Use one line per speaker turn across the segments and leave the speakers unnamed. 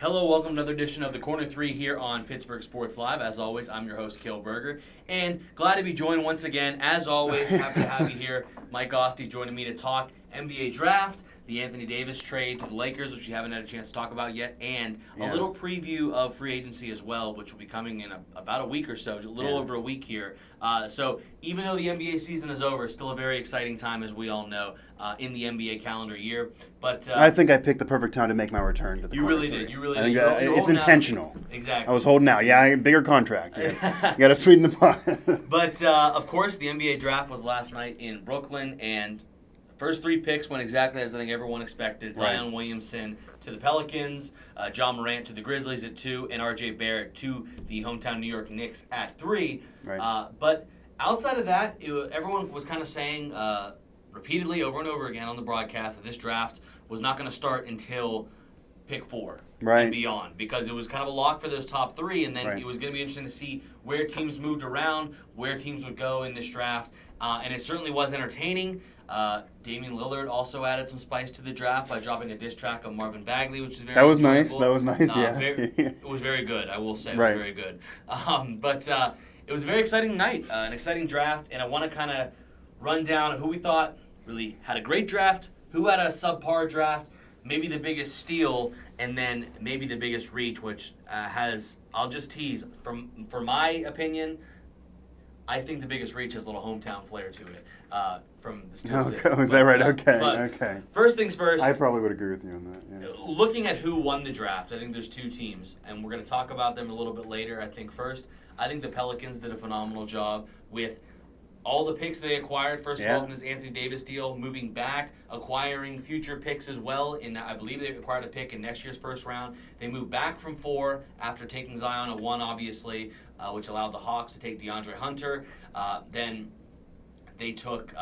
Hello, welcome to another edition of the Corner 3 here on Pittsburgh Sports Live. As always, I'm your host, Cale Berger, and glad to be joined once again. As always, happy to have you here. Mike Asti joining me to talk NBA draft, the Anthony Davis trade to the Lakers, which you haven't had a chance to talk about yet, and a little preview of free agency as well, which will be coming in about a week or so, a little over a week here. So even though the NBA season is over, it's still a very exciting time, as we all know, in the NBA calendar year. But
I think I picked the perfect time to make my return to the
You really
three.
did. You really
I
did.
think it's intentional.
Exactly.
I was holding out. Yeah, bigger contract. You got to sweeten the pot.
But, of course, the NBA draft was last night in Brooklyn, and the first three picks went exactly as I think everyone expected. Zion Williamson to the Pelicans, John Morant to the Grizzlies at 2, and R.J. Barrett to the hometown New York Knicks at 3.
Right.
But outside of that, everyone was kind of saying repeatedly over and over again on the broadcast that this draft was not going to start until pick 4 and beyond, because it was kind of a lock for those top 3, and then it was going to be interesting to see where teams moved around, where teams would go in this draft, and it certainly was entertaining. Damian Lillard also added some spice to the draft by dropping a diss track of Marvin Bagley, which is very enjoyable.
That was nice, yeah.
It was very good, I will say. It was very good. But it was a very exciting night, an exciting draft, and I want to kind of run down who we thought really had a great draft, who had a subpar draft, maybe the biggest steal, and then maybe the biggest reach, which I'll just tease, for my opinion, I think the biggest reach has a little hometown flair to it from the Steel City.
Is that right? Okay.
First things first.
I probably would agree with you on that. Yeah.
Looking at who won the draft, I think there's two teams, and we're going to talk about them a little bit later. I think the Pelicans did a phenomenal job with all the picks they acquired, first of all, in this Anthony Davis deal, moving back, acquiring future picks as well. I believe they acquired a pick in next year's first round. They moved back from 4 after taking Zion at 1, obviously, which allowed the Hawks to take DeAndre Hunter. Then they took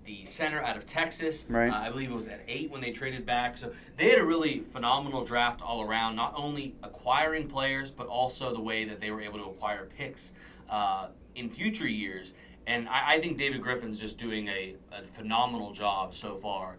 the center out of Texas. I believe it was at 8 when they traded back. So they had a really phenomenal draft all around, not only acquiring players, but also the way that they were able to acquire picks in future years. And I think David Griffin's just doing a phenomenal job so far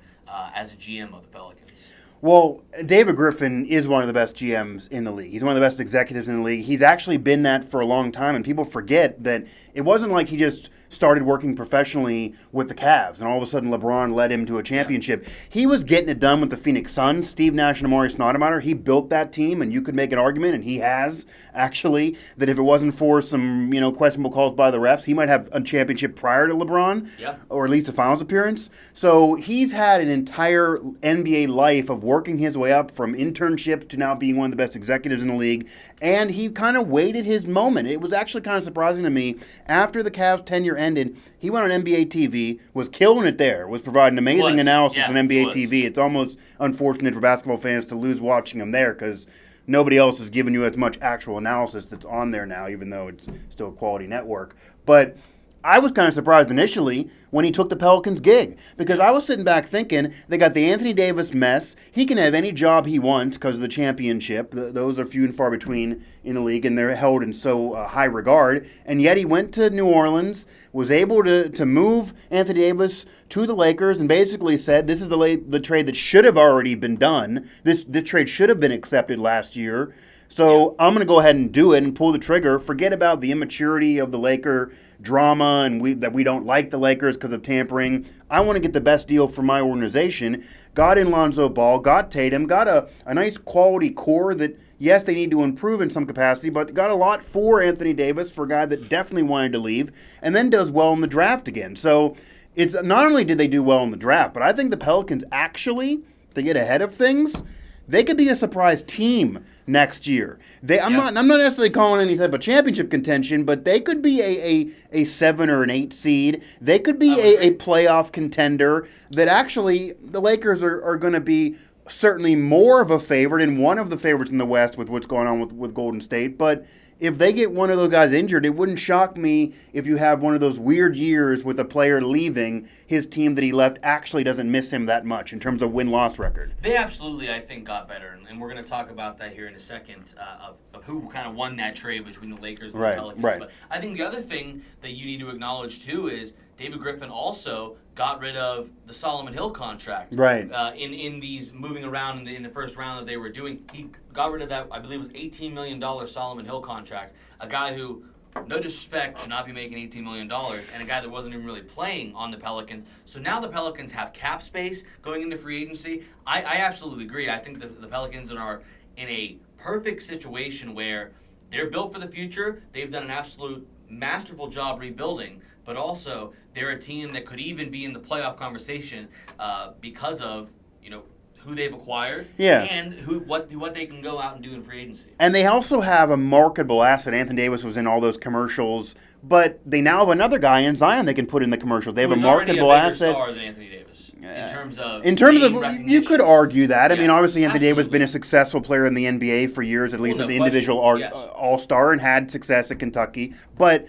as a GM of the Pelicans.
Well, David Griffin is one of the best GMs in the league. He's one of the best executives in the league. He's actually been that for a long time, and people forget that it wasn't like he just started working professionally with the Cavs, and all of a sudden LeBron led him to a championship. He was getting it done with the Phoenix Suns. Steve Nash and Amari Stoudemire, he built that team, and you could make an argument, and he has, actually, that if it wasn't for some questionable calls by the refs, he might have a championship prior to LeBron, or at least a finals appearance. So he's had an entire NBA life of working his way up from internship to now being one of the best executives in the league, and he kind of waited his moment. It was actually kind of surprising to me. After the Cavs' tenure ended, he went on NBA TV, was killing it there, was providing amazing analysis on NBA TV. It's almost unfortunate for basketball fans to lose watching him there because nobody else is giving you as much actual analysis that's on there now, even though it's still a quality network. But I was kind of surprised initially when he took the Pelicans gig, because I was sitting back thinking they got the Anthony Davis mess. He can have any job he wants because of the championship. Those are few and far between in the league, and they're held in so high regard. And yet he went to New Orleans, was able to move Anthony Davis to the Lakers, and basically said this is the trade that should have already been done. This trade should have been accepted last year. So I'm going to go ahead and do it and pull the trigger. Forget about the immaturity of the Laker drama and that we don't like the Lakers because of tampering. I want to get the best deal for my organization. Got in Lonzo Ball, got Tatum, got a nice quality core that, yes, they need to improve in some capacity, but got a lot for Anthony Davis, for a guy that definitely wanted to leave, and then does well in the draft again. So it's not only did they do well in the draft, but I think the Pelicans actually, to get ahead of things, they could be a surprise team next year. I'm not necessarily calling any type of championship contention, but they could be a 7 or an 8 seed. They could be a playoff contender that actually the Lakers are going to be certainly more of a favorite and one of the favorites in the West with what's going on with Golden State. But if they get one of those guys injured, it wouldn't shock me if you have one of those weird years with a player leaving, his team that he left actually doesn't miss him that much in terms of win-loss record.
They absolutely, I think, got better, and we're going to talk about that here in a second, of who kind of won that trade between the Lakers and the Pelicans. But I think the other thing that you need to acknowledge, too, is David Griffin also got rid of the Solomon Hill contract.
Right.
In these moving around in the first round that they were doing, he got rid of that, I believe it was $18 million Solomon Hill contract. A guy who, no disrespect, should not be making $18 million, and a guy that wasn't even really playing on the Pelicans. So now the Pelicans have cap space going into free agency. I absolutely agree. I think the Pelicans are in a perfect situation where they're built for the future. They've done an absolute masterful job rebuilding, but also they're a team that could even be in the playoff conversation because of, who they've acquired and what they can go out and do in free agency.
And they also have a marketable asset. Anthony Davis was in all those commercials, but they now have another guy in Zion they can put in the commercial. They have a marketable asset.
Star than Anthony Davis
in terms of you could argue that. I mean, obviously Anthony Davis has been a successful player in the NBA for years, at least as an individual all-star, and had success at Kentucky. But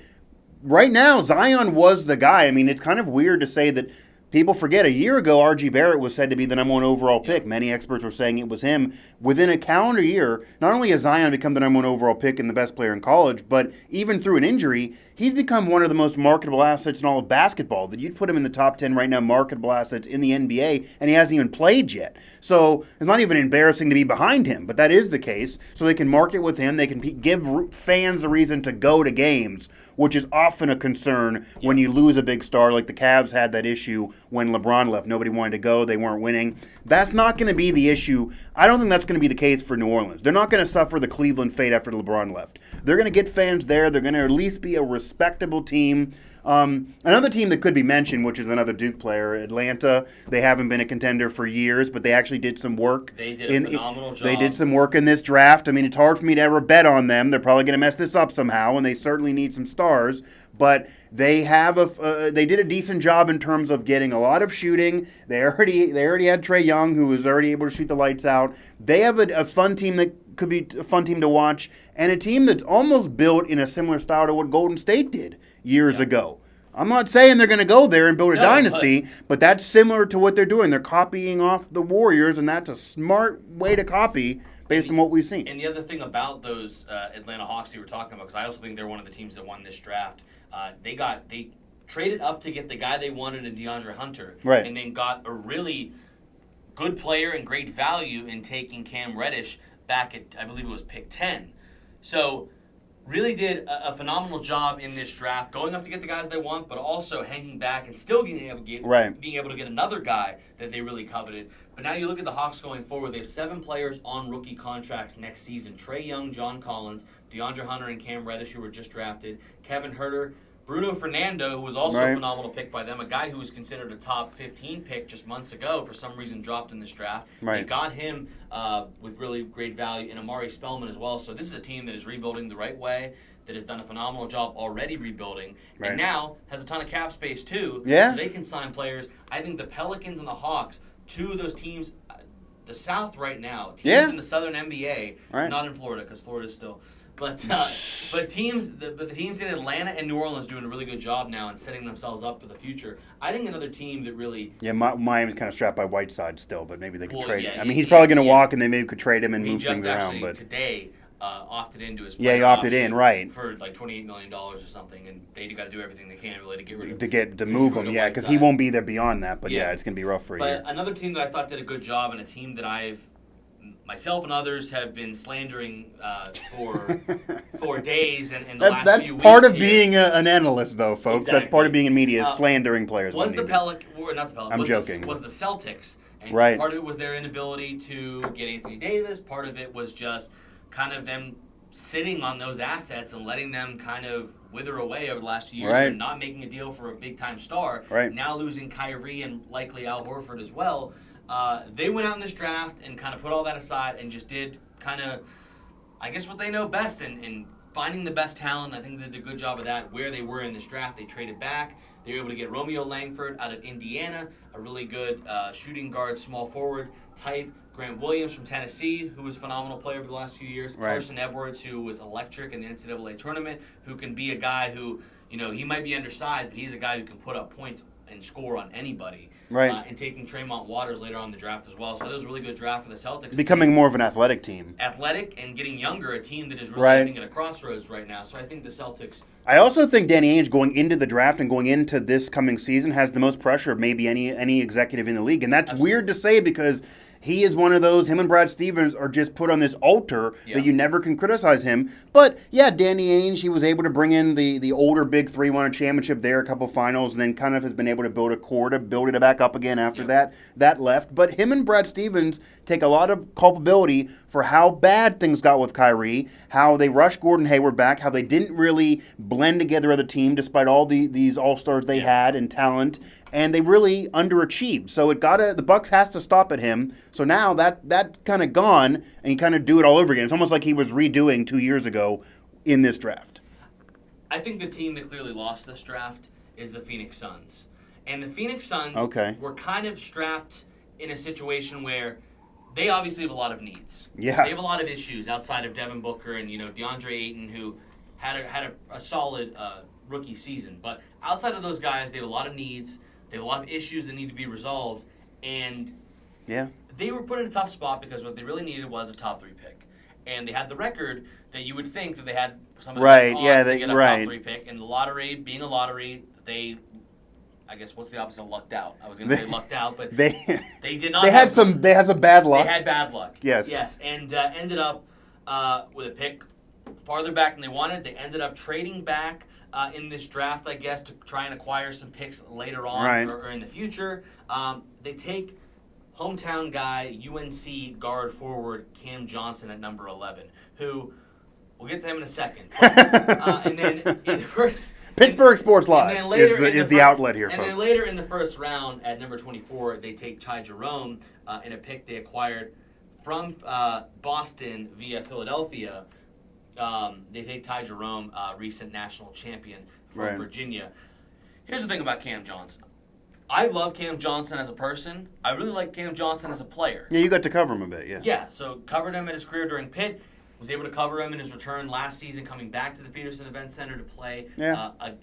right now, Zion was the guy. I mean, it's kind of weird to say that. People forget, a year ago, R.G. Barrett was said to be the number 1 overall pick. Many experts were saying it was him. Within a calendar year, not only has Zion become the number 1 overall pick and the best player in college, but even through an injury, he's become one of the most marketable assets in all of basketball. That you'd put him in the top 10 right now, marketable assets in the NBA, and he hasn't even played yet. So it's not even embarrassing to be behind him, but that is the case. So they can market with him. They can give fans a reason to go to games, which is often a concern when you lose a big star. Like the Cavs had that issue when LeBron left. Nobody wanted to go. They weren't winning. That's not going to be the issue. I don't think that's going to be the case for New Orleans. They're not going to suffer the Cleveland fate after LeBron left. They're going to get fans there. They're going to at least be a respectable team. Another team that could be mentioned, which is another Duke player, Atlanta. They haven't been a contender for years, but they actually did some work.
They did a phenomenal job.
They did some work in this draft. I mean, it's hard for me to ever bet on them. They're probably going to mess this up somehow, and they certainly need some stars. But they have they did a decent job in terms of getting a lot of shooting. They already had Trae Young, who was already able to shoot the lights out. They have a fun team that could be a fun team to watch, and a team that's almost built in a similar style to what Golden State did years ago. I'm not saying they're going to go there and build a dynasty, but that's similar to what they're doing. They're copying off the Warriors, and that's a smart way to copy based on what we've seen.
And the other thing about those Atlanta Hawks you were talking about, because I also think they're one of the teams that won this draft, they traded up to get the guy they wanted in DeAndre Hunter,
right,
and then got a really good player and great value in taking Cam Reddish back at, I believe it was pick 10. So really did a phenomenal job in this draft, going up to get the guys they want, but also hanging back and still being able to get another guy that they really coveted. But now you look at the Hawks going forward, they have 7 players on rookie contracts next season. Trae Young, John Collins, DeAndre Hunter, and Cam Reddish, who were just drafted, Kevin Huerter, Bruno Fernando, who was also a phenomenal pick by them, a guy who was considered a top 15 pick just months ago, for some reason dropped in this draft. They got him with really great value, and Amari Spellman as well. So this is a team that is rebuilding the right way, that has done a phenomenal job already rebuilding, and now has a ton of cap space too, so they can sign players. I think the Pelicans and the Hawks, two of those teams, the South right now, teams in the Southern NBA, not in Florida because Florida's still... But the teams in Atlanta and New Orleans doing a really good job now and setting themselves up for the future. I think another team that really...
Yeah, Miami's kind of strapped by Whiteside still, but maybe they could trade him. I mean, he's probably going to walk, and they maybe could trade him and move things around.
But today opted into his
he opted in,
for like $28 million or something, and they got to do everything they can really to get rid of him.
To move him, because he won't be there beyond that. But it's going to be rough for you.
But another team that I thought did a good job, and a team that myself and others have been slandering for days and the last few weeks.
That's part of being an analyst, though, folks. Exactly. That's part of being in media, is slandering players.
Was the Celtics. And part of it was their inability to get Anthony Davis. Part of it was just kind of them sitting on those assets and letting them kind of wither away over the last few years and not making a deal for a big-time star. Now losing Kyrie and likely Al Horford as well. They went out in this draft and kind of put all that aside and just did kind of, I guess, what they know best in finding the best talent. I think they did a good job of that where they were in this draft. They traded back. They were able to get Romeo Langford out of Indiana, a really good shooting guard, small forward type. Grant Williams from Tennessee, who was a phenomenal player over the last few years. Carson Edwards, who was electric in the NCAA tournament, who can be a guy who, he might be undersized, but he's a guy who can put up points and score on anybody.
Right.
And taking Tremont Waters later on in the draft as well. So that was a really good draft for the Celtics.
Becoming more of an athletic team.
Athletic and getting younger, a team that is really
Right.
living at a crossroads right now. So I think the Celtics...
I also think Danny Ainge going into the draft and going into this coming season has the most pressure of maybe any executive in the league. And that's
Absolutely.
weird to say because he is one of those, him and Brad Stevens are just put on this altar that you never can criticize him. But, yeah, Danny Ainge, he was able to bring in the older big three, won a championship there, a couple finals, and then kind of has been able to build a core to build it back up again after that left. But him and Brad Stevens take a lot of culpability for how bad things got with Kyrie, how they rushed Gordon Hayward back, how they didn't really blend together as a team despite all these all-stars they had and talent, and they really underachieved. So the Bucks has to stop at him. So now that's kind of gone, and you kind of do it all over again. It's almost like he was redoing 2 years ago in this draft.
I think the team that clearly lost this draft is the Phoenix Suns. And the Phoenix Suns were kind of strapped in a situation where they obviously have a lot of needs.
Yeah.
They have a lot of issues outside of Devin Booker and, DeAndre Ayton, who had a solid rookie season. But outside of those guys, they have a lot of needs. They have a lot of issues that need to be resolved. And they were put in a tough spot because what they really needed was a top 3 pick. And they had the record that you would think that they had some of the best odds to get a top 3 pick. And the lottery, being a lottery, they... I guess what's the opposite of lucked out? I was going to say lucked out, but they did not.
They had some bad luck.
They had bad luck.
Yes,
and ended up with a pick farther back than they wanted. They ended up trading back in this draft, I guess, to try and acquire some picks later on or in the future. They take hometown guy, UNC guard forward Cam Johnson at number 11, who we'll get to him in a second. And then in the first.
Pittsburgh Sports Live is the outlet here,
folks.
And
then later in the first round, at number 24, they take Ty Jerome in a pick they acquired from Boston via Philadelphia. They take Ty Jerome, recent national champion from Virginia. Here's the thing about Cam Johnson. I love Cam Johnson as a person. I really like Cam Johnson as a player.
Yeah, you got to cover him a bit,
Yeah, so covered him in his career during Pitt. Was able to cover him in his return last season, coming back to the Peterson Event Center to play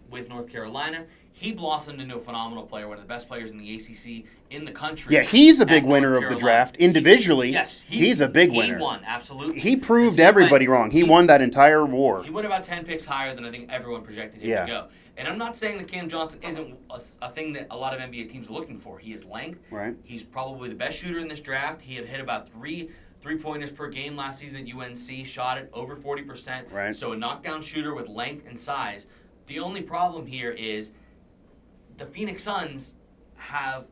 with North Carolina. He blossomed into a phenomenal player, one of the best players in the ACC in the country.
Yeah, he's a big winner of the draft. Individually, he's a big winner.
He won, absolutely.
He proved everybody wrong. He won that entire war.
He went about 10 picks higher than I think everyone projected him to go. And I'm not saying that Cam Johnson isn't a thing that a lot of NBA teams are looking for. He is length.
Right.
He's probably the best shooter in this draft. He had hit about three-pointers per game last season at UNC, shot it over 40%.
Right.
So a knockdown shooter with length and size. The only problem here is the Phoenix Suns have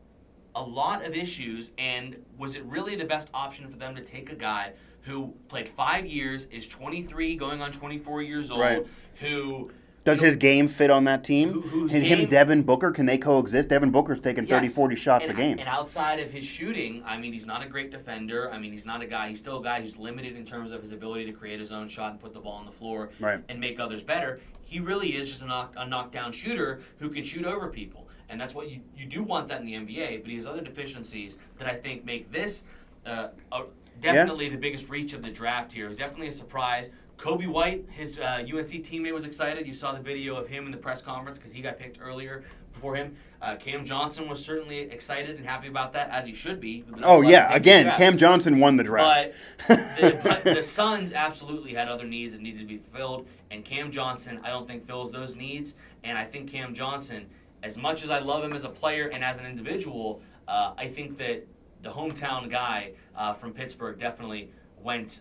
a lot of issues, and was it really the best option for them to take a guy who played 5 years, is 23, going on 24 years old, who...
Does his game fit on that team? Devin Booker, can they coexist? Devin Booker's taking 30, 40 shots a game.
And outside of his shooting, I mean, he's not a great defender. I mean, he's still a guy who's limited in terms of his ability to create his own shot and put the ball on the floor and make others better. He really is just a knockdown shooter who can shoot over people. And that's what you do want that in the NBA, but he has other deficiencies that I think make this definitely the biggest reach of the draft here. It was definitely a surprise. Kobe White, his UNC teammate, was excited. You saw the video of him in the press conference because he got picked earlier before him. Cam Johnson was certainly excited and happy about that, as he should be.
Again, Cam Johnson won the draft.
But the Suns absolutely had other needs that needed to be fulfilled, and Cam Johnson, I don't think, fills those needs. And I think Cam Johnson, as much as I love him as a player and as an individual, I think that the hometown guy from Pittsburgh definitely went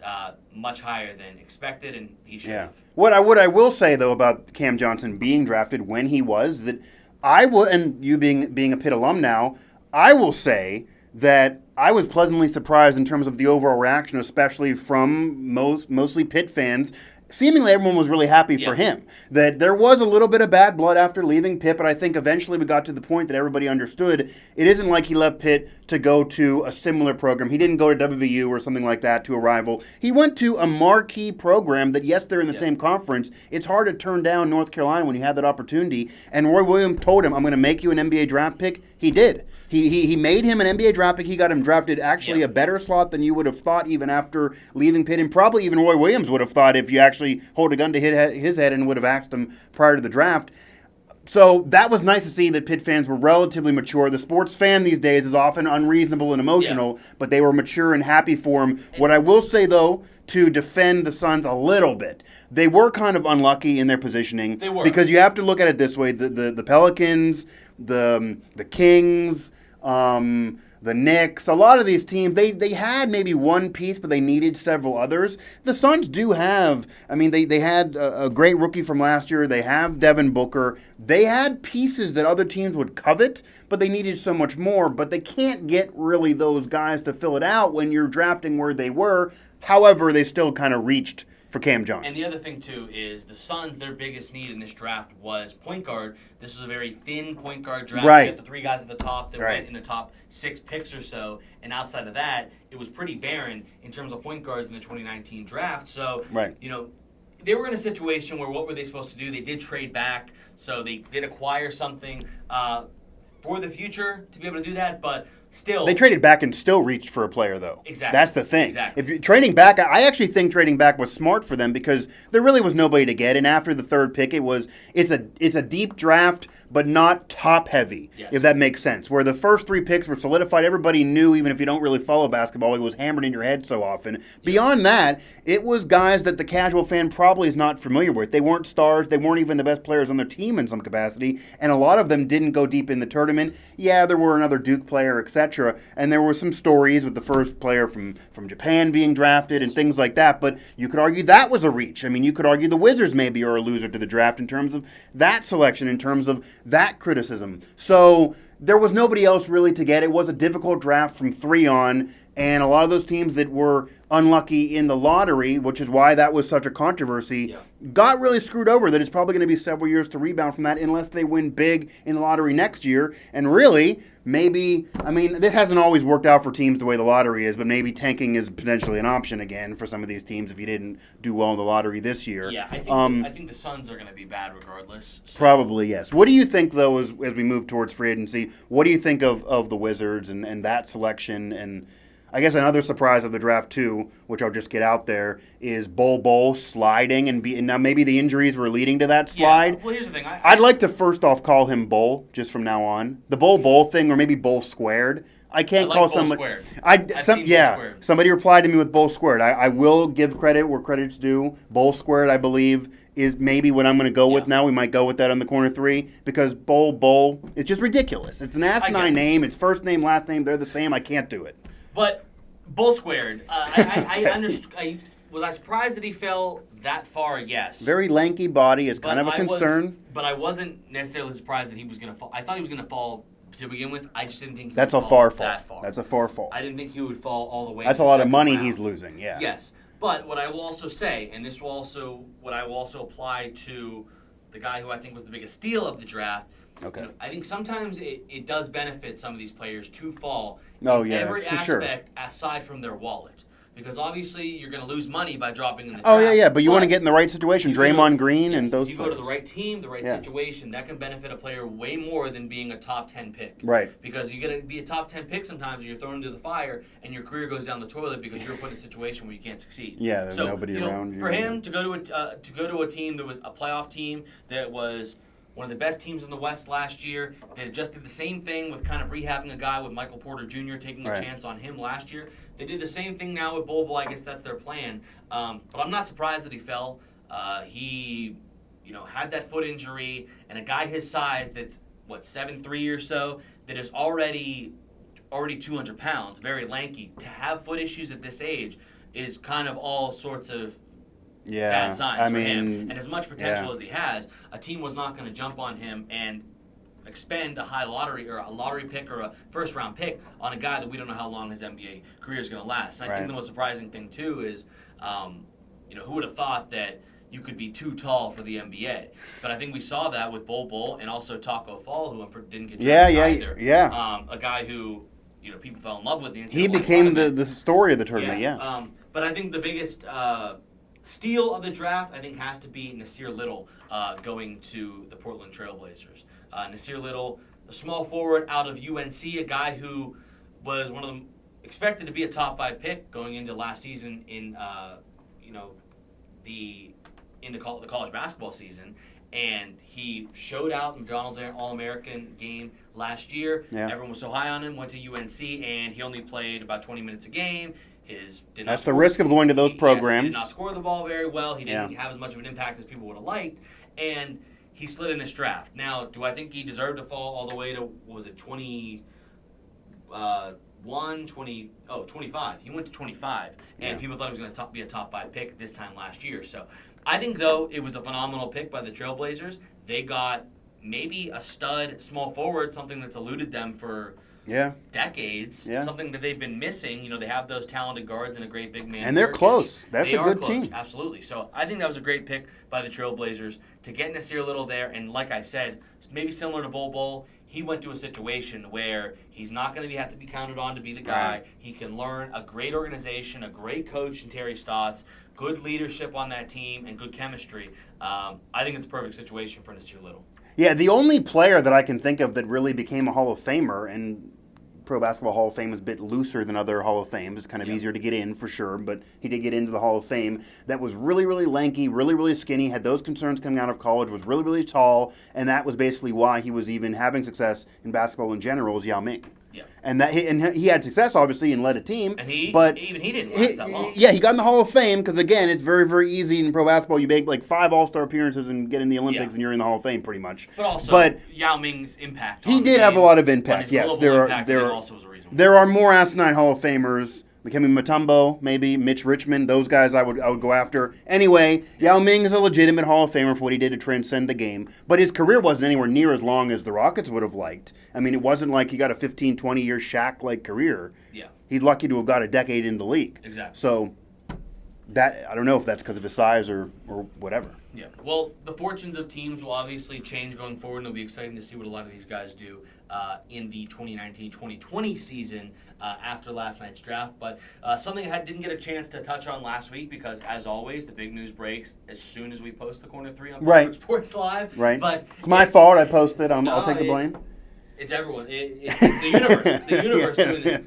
much higher than expected, and he should have.
What I will say, though, about Cam Johnson being drafted when he was, that and you being a Pitt alum now, I will say that I was pleasantly surprised in terms of the overall reaction, especially from mostly Pitt fans. Seemingly everyone was really happy for him. That there was a little bit of bad blood after leaving Pitt, but I think eventually we got to the point that everybody understood it isn't like he left Pitt to go to a similar program. He didn't go to WVU or something like that, to a rival. He went to a marquee program that, yes, they're in the same conference. It's hard to turn down North Carolina when you have that opportunity. And Roy Williams told him, I'm going to make you an NBA draft pick. He did. He made him an NBA draft pick. He got him drafted actually a better slot than you would have thought even after leaving Pitt. And probably even Roy Williams would have thought if you actually hold a gun to his head and would have asked him prior to the draft. So that was nice to see that Pitt fans were relatively mature. The sports fan these days is often unreasonable and emotional, but they were mature and happy for him. What I will say, though, to defend the Suns a little bit, they were kind of unlucky in their positioning.
They were.
Because you have to look at it this way. The Pelicans, the Kings, the Knicks, a lot of these teams, they had maybe one piece, but they needed several others. The Suns do have, I mean, they had a great rookie from last year. They have Devin Booker. They had pieces that other teams would covet, but they needed so much more. But they can't get really those guys to fill it out when you're drafting where they were. However, they still kind of reached for Cam Johnson.
And the other thing, too, is the Suns, their biggest need in this draft was point guard. This was a very thin point guard draft.
Right.
You got the 3 guys at the top that went in the top 6 picks or so. And outside of that, it was pretty barren in terms of point guards in the 2019 draft. So, they were in a situation where what were they supposed to do? They did trade back, so they did acquire something for the future to be able to do that, but still,
they traded back and still reached for a player, though.
Exactly.
That's the thing.
Exactly.
If you're trading back, I actually think trading back was smart for them because there really was nobody to get. And after the 3rd pick, it's a deep draft, but not top heavy, if that makes sense. Where the first 3 picks were solidified, everybody knew, even if you don't really follow basketball, it was hammered in your head so often. Beyond that, it was guys that the casual fan probably is not familiar with. They weren't stars. They weren't even the best players on their team in some capacity, and a lot of them didn't go deep in the tournament. Yeah, there were another Duke player, etc., and there were some stories with the first player from Japan being drafted and things like that, but you could argue that was a reach. I mean, you could argue the Wizards maybe are a loser to the draft in terms of that selection, in terms of that criticism. So there was nobody else really to get. It was a difficult draft from 3 on, and a lot of those teams that were unlucky in the lottery, which is why that was such a controversy, got really screwed over that it's probably going to be several years to rebound from that unless they win big in the lottery next year. And really, maybe, I mean, this hasn't always worked out for teams the way the lottery is, but maybe tanking is potentially an option again for some of these teams if you didn't do well in the lottery this year.
Yeah, I think the Suns are going to be bad regardless. So.
Probably, yes. What do you think, though, as we move towards free agency? What do you think of the Wizards and that selection? And I guess another surprise of the draft, too, which I'll just get out there, is Bol sliding. And now maybe the injuries were leading to that slide.
Yeah, well, here's the thing.
I'd like to first off call him Bol just from now on. The Bol thing, or maybe Bol squared. I can't call somebody. Somebody replied to me with Bol squared. I will give credit where credit's due. Bol squared, I believe, is maybe what I'm going to go with now. We might go with that on the corner 3 because Bol, it's just ridiculous. It's an asinine name. It's first name, last name. They're the same. I can't do it.
But Bol squared. I understand. Was I surprised that he fell that far? Yes.
Very lanky body. It's kind of a concern.
But I wasn't necessarily surprised that he was going to fall. I thought he was going to fall to begin with. I just didn't think he would fall that far.
That's a far fall.
I didn't think he would fall all the way.
That's a lot of money he's losing. Yeah.
Yes, but what I will also say, and this will also apply to the guy who I think was the biggest steal of the draft.
Okay.
You know, I think sometimes it does benefit some of these players to fall in every aspect aside from their wallet. Because obviously you're going to lose money by dropping in the draft.
Oh, yeah. But you want to get in the right situation. Draymond Green and those
you go to the right team, the right situation, that can benefit a player way more than being a top 10 pick.
Right.
Because you get to be a top 10 pick sometimes and you're thrown into the fire and your career goes down the toilet because you're put in a situation where you can't succeed.
Yeah, there's nobody around you.
For him to go to a team that was a playoff team that was one of the best teams in the West last year. They just did the same thing with kind of rehabbing a guy with Michael Porter Jr. taking a chance on him last year. They did the same thing now with Bol. I guess that's their plan. But I'm not surprised that he fell. He had that foot injury, and a guy his size that's, 7'3" or so, that is already 200 pounds, very lanky, to have foot issues at this age is kind of all sorts of bad signs for him. And as much potential as he has, a team was not going to jump on him and expend a high lottery or a lottery pick or a first round pick on a guy that we don't know how long his NBA career is going to last. And I think the most surprising thing too is, who would have thought that you could be too tall for the NBA? But I think we saw that with Bol and also Taco Fall, who didn't get drafted either.
Yeah.
A guy who people fell in love with.
He became the story of the tournament.
But I think the biggest steal of the draft, I think, has to be Nasir Little going to the Portland Trailblazers. Nasir Little, a small forward out of UNC, a guy who was one of them expected to be a top 5 pick going into last season in the college basketball season, And he showed out in McDonald's All-American game last year.
Yeah.
Everyone was so high on him, went to UNC, and he only played about 20 minutes a game.
That's the risk of going to those programs.
He did not score the ball very well. He didn't have as much of an impact as people would have liked. And he slid in this draft. Now, do I think he deserved to fall all the way to, what was it, 25? He went to 25. And people thought he was going to be a top 5 pick this time last year. So I think, though, it was a phenomenal pick by the Trailblazers. They got maybe a stud small forward, something that's eluded them for decades, something that they've been missing. You know, they have those talented guards and a great big man.
And they're close. That's a good team.
Absolutely. So I think that was a great pick by the Trailblazers to get Nasir Little there. And like I said, maybe similar to Bol Bol, he went to a situation where he's not going to have to be counted on to be the guy.
Right.
He can learn a great organization, a great coach in Terry Stotts, good leadership on that team, and good chemistry. I think it's a perfect situation for Nasir Little.
Yeah, the only player that I can think of that really became a Hall of Famer, and Pro Basketball Hall of Fame is a bit looser than other Hall of Fames. It's kind of easier to get in for sure, but he did get into the Hall of Fame. That was really, really lanky, really, really skinny, had those concerns coming out of college, was really, really tall, and that was basically why he was even having success in basketball in general, is Yao Ming.
Yeah.
And he had success, obviously, and led a team.
And he didn't last that long.
Yeah, he got in the Hall of Fame because, again, it's very, very easy in pro basketball. You make like 5 All-Star appearances and get in the Olympics, and you're in the Hall of Fame pretty much.
But also, Yao Ming's impact.
He did have a lot of impact. Yes, there are more asinine Hall of Famers. Dikembe Mutombo, maybe Mitch Richmond, those guys I would go after. Anyway, Yao Ming is a legitimate Hall of Famer for what he did to transcend the game, but his career wasn't anywhere near as long as the Rockets would have liked. I mean, it wasn't like he got a 15, 20-year Shaq-like career.
Yeah.
He's lucky to have got a decade in the league.
Exactly.
So, that I don't know if that's because of his size or whatever.
Yeah. Well, the fortunes of teams will obviously change going forward, and it'll be exciting to see what a lot of these guys do in the 2019-2020 season after last night's draft. But something I didn't get a chance to touch on last week because, as always, the big news breaks as soon as we post the Corner 3 on Pittsburgh Sports Live.
Right.
But
it's my fault. I posted. I'll take the blame.
It's everyone. It's the universe. It's the universe doing this.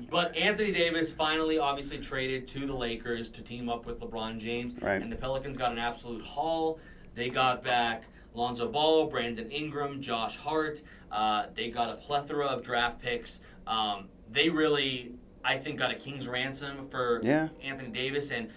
But Anthony Davis finally, obviously, traded to the Lakers to team up with LeBron James.
Right.
And the Pelicans got an absolute haul. They got back Lonzo Ball, Brandon Ingram, Josh Hart. They got a plethora of draft picks. They really, I think, got a king's ransom for Anthony Davis. And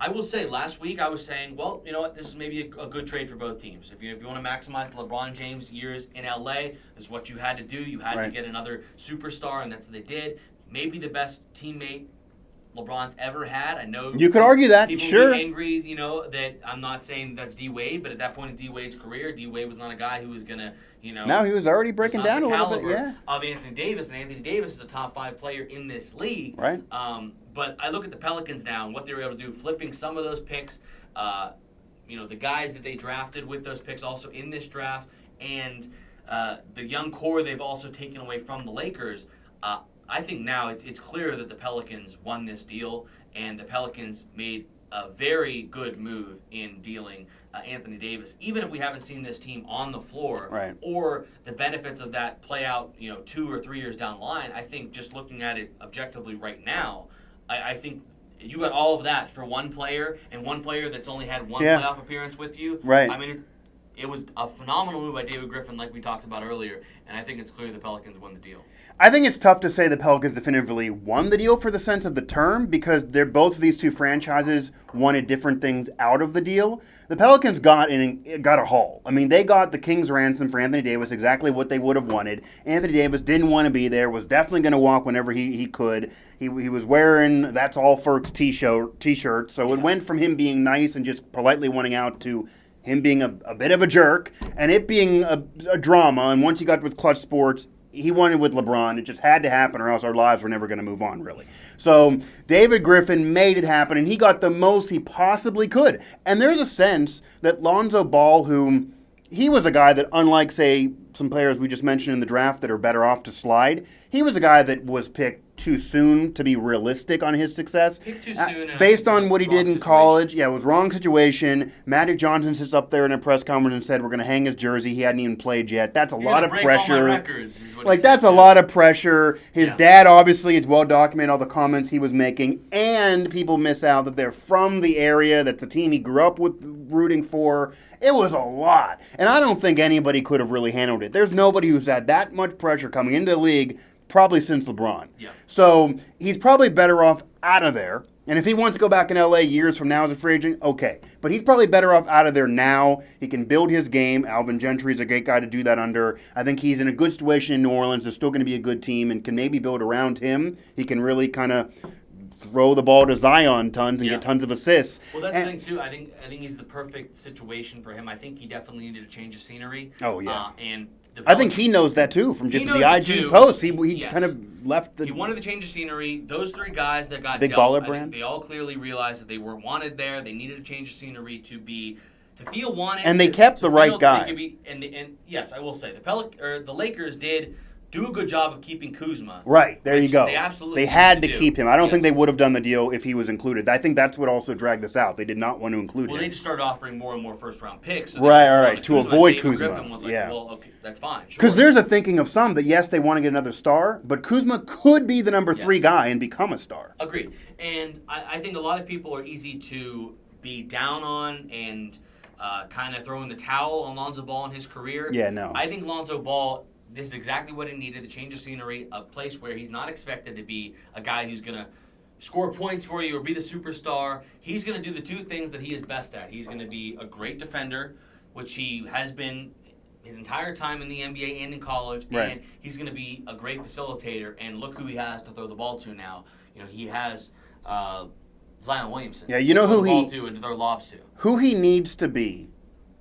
I will say, last week I was saying, well, you know what, this is maybe a good trade for both teams. If you want to maximize the LeBron James years in LA, this is what you had to do. You had to get another superstar, and that's what they did. Maybe the best teammate LeBron's ever had. I know
you could argue that.
People
sure.
Be angry, that I'm not saying that's D Wade, but at that point in D Wade's career, D Wade was not a guy who was gonna,
No, he was already breaking down a little bit. Yeah.
Of Anthony Davis, and Anthony Davis is a top 5 player in this league.
Right.
But I look at the Pelicans now and what they were able to do, flipping some of those picks. The guys that they drafted with those picks also in this draft, and the young core they've also taken away from the Lakers. I think now it's clear that the Pelicans won this deal, and the Pelicans made a very good move in dealing Anthony Davis. Even if we haven't seen this team on the floor, or the benefits of that play out, 2 or 3 years down the line, I think just looking at it objectively right now, I think you got all of that for one player, and one player that's only had one playoff appearance with you.
Right.
I mean, it was a phenomenal move by David Griffin, like we talked about earlier, and I think it's clear the Pelicans won the deal.
I think it's tough to say the Pelicans definitively won the deal for the sense of the term because both of these two franchises wanted different things out of the deal. The Pelicans got a haul. I mean, they got the king's ransom for Anthony Davis, exactly what they would have wanted. Anthony Davis didn't want to be there, was definitely going to walk whenever he could. He was wearing That's All Ferks t-shirt, so it went from him being nice and just politely wanting out to him being a bit of a jerk, and it being a drama. And once he got with Clutch Sports, he wanted with LeBron. It just had to happen, or else our lives were never going to move on, really. So David Griffin made it happen, and he got the most he possibly could. And there's a sense that Lonzo Ball, whom he was a guy that, unlike, say, some players we just mentioned in the draft that are better off to slide, he was a guy that was picked too soon to be realistic on his success.
Picked too soon.
Based on what he did in
situation.
college, yeah, it was wrong situation. Magic Johnson sits up there in a press conference and said, we're going to hang his jersey. He hadn't even played yet. That's a lot of pressure.
All my records, is what
like,
he said,
that's a lot of pressure. His
Yeah.
dad, obviously, is well documented, all the comments he was making. And people miss out that they're from the area, that's the team he grew up with rooting for. It was a lot. And I don't think anybody could have really handled it. There's nobody who's had that much pressure coming into the league probably since LeBron.
Yeah.
So he's probably better off out of there. And if he wants to go back in LA years from now as a free agent, okay. But he's probably better off out of there now. He can build his game. Alvin Gentry is a great guy to do that under. I think he's in a good situation in New Orleans. They're still going to be a good team and can maybe build around him. He can really kind of throw the ball to Zion tons and get tons of assists.
Well, that's the thing too. I think he's the perfect situation for him. I think he definitely needed a change of scenery.
Oh yeah.
And
I think he knows that too from just the IG
too.
posts. He
Yes.
kind of left the.
He wanted to change the scenery. Those three guys that got
Big
dealt,
baller
I
brand?
think they all clearly realized that they weren't wanted there. They needed to change the scenery to feel wanted.
And they
to-
kept
to
the right
feel that
guy.
they could be- and yes, I will say the Lakers did do a good job of keeping Kuzma.
Right, there you
which
go.
They absolutely
had to
needed
keep him. I don't
Yes.
think they would have done the deal if he was included. I think that's what also dragged this out. They did not want to include
Well,
him.
they just started offering more and more first-round picks. So
Right,
they
right,
wanted
to avoid
David
Kuzma.
Griffin was like,
Yeah.
well, okay, that's fine.
Because
Sure.
there's a thinking of some that, yes, they want to get another star, but Kuzma could be the number 3
Yes.
guy and become a star.
Agreed. And I think a lot of people are easy to be down on and kind of throw in the towel on Lonzo Ball in his career.
Yeah, no.
I think Lonzo Ball, this is exactly what he needed, the change of scenery, a place where he's not expected to be a guy who's going to score points for you or be the superstar. He's going to do the two things that he is best at. He's going to be a great defender, which he has been his entire time in the NBA and in college,
Right.
and he's going to be a great facilitator. And look who he has to throw the ball to now. You know, he has Zion Williamson.
Yeah, you know
to throw
who
the ball
he-
to and to throw lobs to.
Who he needs to be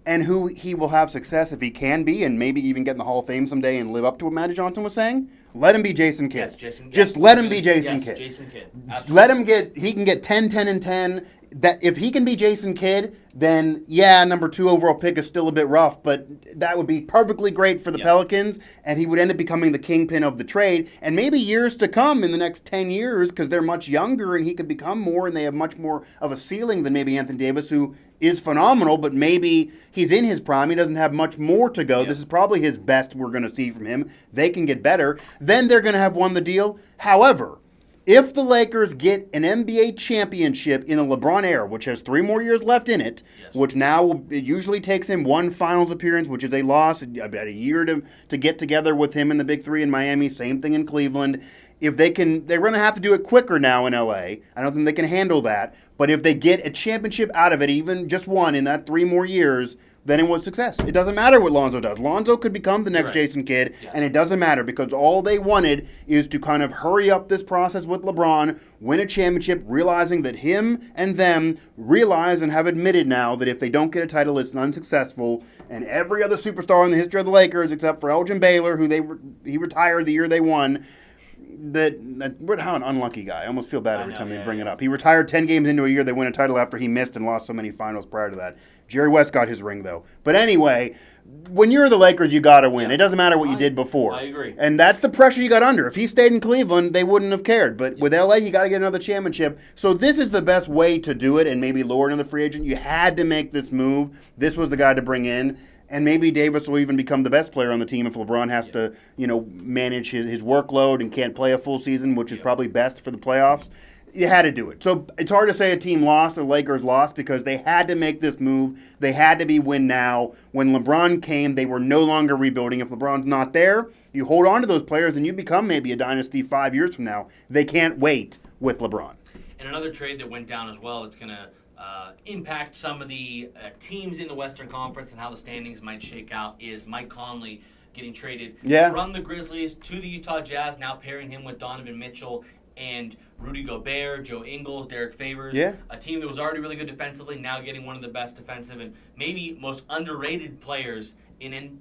and who he will have success if he can be and maybe even get in the Hall of Fame someday and live up to what Magic Johnson was saying, let him be Jason Kidd.
Yes, Jason.
Just
yes,
let him be Jason
yes,
Kidd.
Jason Kidd. Absolutely.
Let him he can get 10, 10, and 10. That if he can be Jason Kidd, then yeah, number 2 overall pick is still a bit rough, but that would be perfectly great for the Pelicans, and he would end up becoming the kingpin of the trade. And maybe years to come in the next 10 years, because they're much younger and he could become more, and they have much more of a ceiling than maybe Anthony Davis, who is phenomenal, but maybe he's in his prime. He doesn't have much more to go. This is probably his best we're going to see from him. They can get better. Then they're going to have won the deal. However, if the Lakers get an NBA championship in the LeBron era, which has 3 more years left in it, which now it usually takes him one finals appearance, which is a loss, about a year to get together with him in the Big 3 in Miami, same thing in Cleveland. If they can, they're going to have to do it quicker now in LA. I don't think they can handle that. But if they get a championship out of it, even just one in that 3 more years, then it was success. It doesn't matter what Lonzo does. Lonzo could become the next Jason Kidd, and it doesn't matter because all they wanted is to kind of hurry up this process with LeBron, win a championship, realizing that him and them realize and have admitted now that if they don't get a title, it's unsuccessful. And every other superstar in the history of the Lakers, except for Elgin Baylor, he retired the year they won, how an unlucky guy. I almost feel bad every time they bring it up. He retired 10 games into a year they win a title after he missed and lost so many finals prior to that. Jerry West got his ring, though. But anyway, when you're the Lakers, you got to win. It doesn't matter what you did before.
I agree.
And that's the pressure you got under. If he stayed in Cleveland, they wouldn't have cared. But with LA, you got to get another championship. So this is the best way to do it and maybe lower another free agent. You had to make this move. This was the guy to bring in. And maybe Davis will even become the best player on the team if LeBron has to, manage his workload and can't play a full season, which is probably best for the playoffs. You had to do it. So it's hard to say a team lost or Lakers lost because they had to make this move. They had to be win now. When LeBron came, they were no longer rebuilding. If LeBron's not there, you hold on to those players and you become maybe a dynasty 5 years from now. They can't wait with LeBron.
And another trade that went down as well that's going to impact some of the teams in the Western Conference and how the standings might shake out is Mike Conley getting traded from the Grizzlies to the Utah Jazz, now pairing him with Donovan Mitchell and Rudy Gobert, Joe Ingles, Derek Favors. A team that was already really good defensively, now getting one of the best defensive and maybe most underrated players in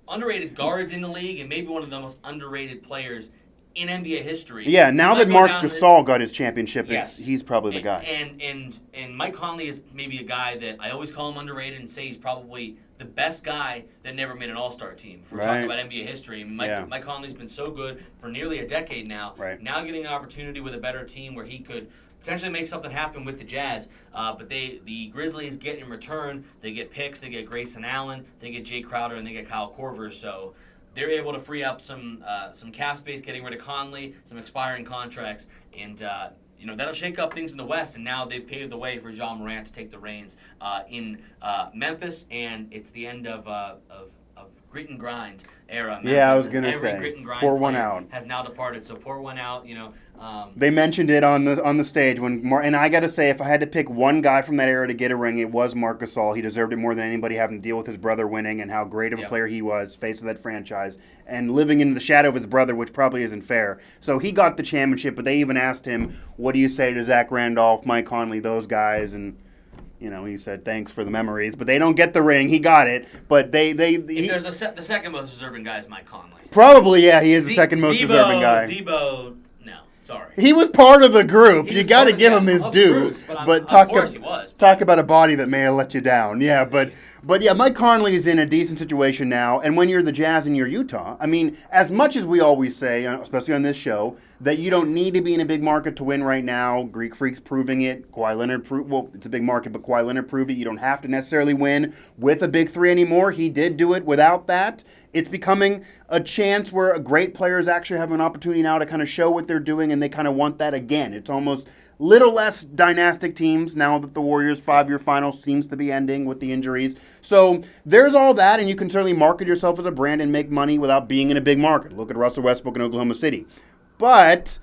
underrated guards in the league, and maybe one of the most underrated players in NBA history.
Yeah, now that Marc Gasol got his championship, he's probably the guy.
And Mike Conley is maybe a guy that I always call him underrated and say he's probably the best guy that never made an All-Star team. If we're talking about NBA history. Mike Conley's been so good for nearly a decade now.
Right.
Now getting an opportunity with a better team where he could potentially make something happen with the Jazz. But the Grizzlies get in return, they get picks, they get Grayson Allen, they get Jay Crowder, and they get Kyle Korver. So they're able to free up some cap space, getting rid of Conley, some expiring contracts, and that'll shake up things in the West. And now they've paved the way for John Morant to take the reins in Memphis, and it's the end of grit and grind era. Memphis.
Yeah, I was gonna
every
say,
grit and grind
pour one out.
has now departed. So pour one out.
They mentioned it on the stage and I got to say, if I had to pick one guy from that era to get a ring, it was Marc Gasol. He deserved it more than anybody, having to deal with his brother winning and how great of a player he was, face of that franchise, and living in the shadow of his brother, which probably isn't fair. So he got the championship, but they even asked him, "What do you say to Zach Randolph, Mike Conley, those guys?" And he said, "Thanks for the memories," but they don't get the ring. He got it, but
the second most deserving guy is Mike Conley.
Probably, yeah, he is the second most deserving guy.
Zebo, no, sorry.
He was part of the group. You got to give him his due.
But of course he was.
Talk about a body that may have let you down. Yeah, but yeah, Mike Conley is in a decent situation now. And when you're the Jazz and you're Utah, I mean, as much as we always say, especially on this show, that you don't need to be in a big market to win right now. Greek Freak's proving it. Kawhi Leonard it's a big market, but Kawhi Leonard proved it. You don't have to necessarily win with a big three anymore. He did do it without that. It's becoming a chance where great players actually have an opportunity now to kind of show what they're doing, and they kind of want that again. It's almost little less dynastic teams now that the Warriors' 5-year final seems to be ending with the injuries. So there's all that, and you can certainly market yourself as a brand and make money without being in a big market. Look at Russell Westbrook in Oklahoma City. But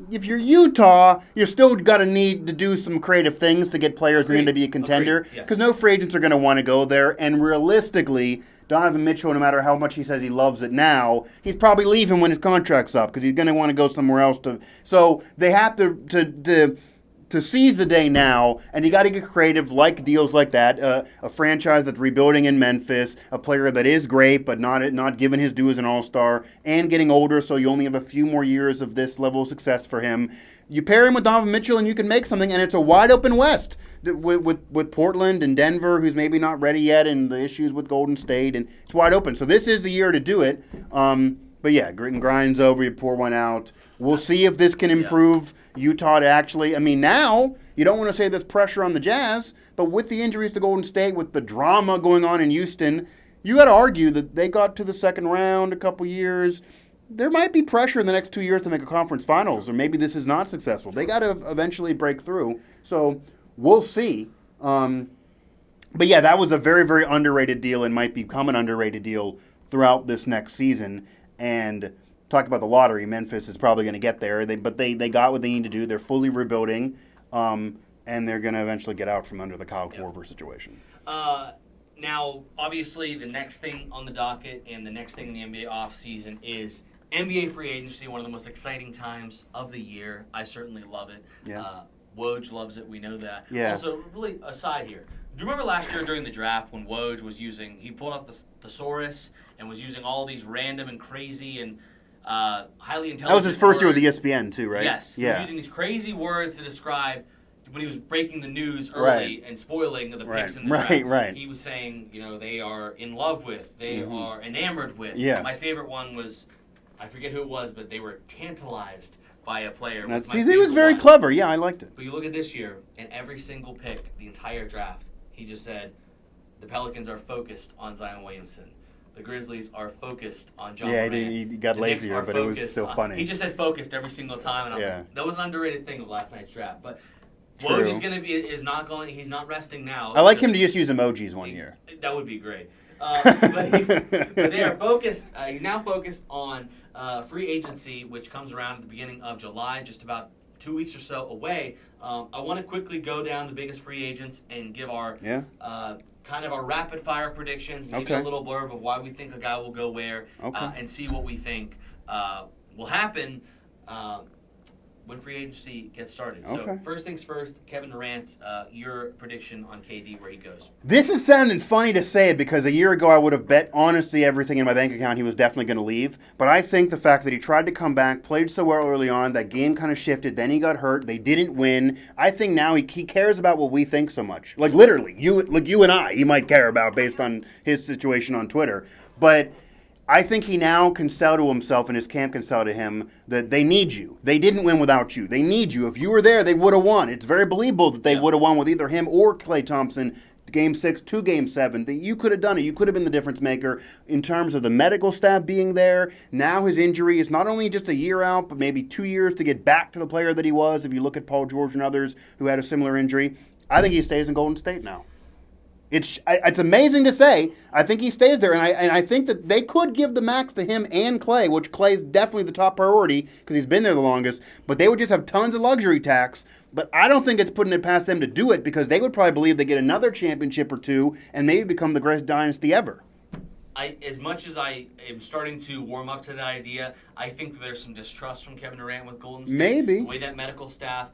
if you're Utah, you're still got to need to do some creative things to get players in to be a contender, because no free agents are going to want to go there. And realistically, Donovan Mitchell, no matter how much he says he loves it now, he's probably leaving when his contract's up because he's going to want to go somewhere else. So they have to seize the day now, and you got to get creative, like deals like that. A franchise that's rebuilding in Memphis, a player that is great but not given his due as an all-star, and getting older, so you only have a few more years of this level of success for him. You pair him with Donovan Mitchell, and you can make something, and it's a wide-open West with Portland and Denver, who's maybe not ready yet, and the issues with Golden State, and it's wide open. So this is the year to do it. But yeah, grit and grind's over. You pour one out. We'll see if this can improve Utah to actually. I mean, now you don't want to say there's pressure on the Jazz, but with the injuries to Golden State, with the drama going on in Houston, you got to argue that they got to the second round a couple years. There might be pressure in the next 2 years to make a conference finals, or maybe this is not successful. They got to eventually break through. So we'll see. But yeah, that was a very, very underrated deal and might become an underrated deal throughout this next season. And talk about the lottery, Memphis is probably going to get there. But they got what they need to do. They're fully rebuilding, and they're going to eventually get out from under the Kyle Korver situation.
Now, obviously, the next thing on the docket and the next thing in the NBA offseason is NBA free agency, one of the most exciting times of the year. I certainly love it.
Yeah.
Woj loves it. We know that.
Yeah.
Also, really, aside here, do you remember last year during the draft when Woj was he pulled up the thesaurus and was using all these random and crazy and highly intelligent
That was his first
words.
year with ESPN, too, right?
Yes. He was using these crazy words to describe when he was breaking the news early and spoiling the picks in the draft.
Right.
He was saying, they are in love with, they are enamored with.
Yes.
My favorite one was, I forget who it was, but they were tantalized by a player.
He was very clever. Yeah, I liked it.
But you look at this year, and every single pick, the entire draft, he just said, the Pelicans are focused on Zion Williamson. The Grizzlies are focused on John Morant.
He got lazier, but it was still funny.
He just said focused every single time, and I was like, that was an underrated thing of last night's draft. But Woj is he's not resting now.
I like him to just use emojis one year.
That would be great. But they are focused. He's now focused on free agency, which comes around at the beginning of July, just about 2 weeks or so away. I want to quickly go down the biggest free agents and give our kind of our rapid fire predictions, maybe a little blurb of why we think a guy will go where, and see what we think will happen. when free agency gets started. So first things first, Kevin Durant, your prediction on KD, where he goes.
This is sounding funny to say it because a year ago I would have bet honestly everything in my bank account he was definitely going to leave. But I think the fact that he tried to come back, played so well early on, that game kind of shifted, then he got hurt, they didn't win. I think now he cares about what we think so much. Like literally, you and I, he might care about based on his situation on Twitter. But I think he now can sell to himself and his camp can sell to him that they need you. They didn't win without you. They need you. If you were there, they would have won. It's very believable that they would have won with either him or Klay Thompson, Game 6 to Game 7. That you could have done it. You could have been the difference maker in terms of the medical staff being there. Now his injury is not only just a year out, but maybe 2 years to get back to the player that he was. If you look at Paul George and others who had a similar injury, I think he stays in Golden State now. It's amazing to say. I think he stays there, and I think that they could give the max to him and Klay, which Klay's definitely the top priority because he's been there the longest, but they would just have tons of luxury tax. But I don't think it's putting it past them to do it because they would probably believe they get another championship or two and maybe become the greatest dynasty ever.
As much as I am starting to warm up to that idea, I think that there's some distrust from Kevin Durant with Golden State.
Maybe.
The way that medical staff,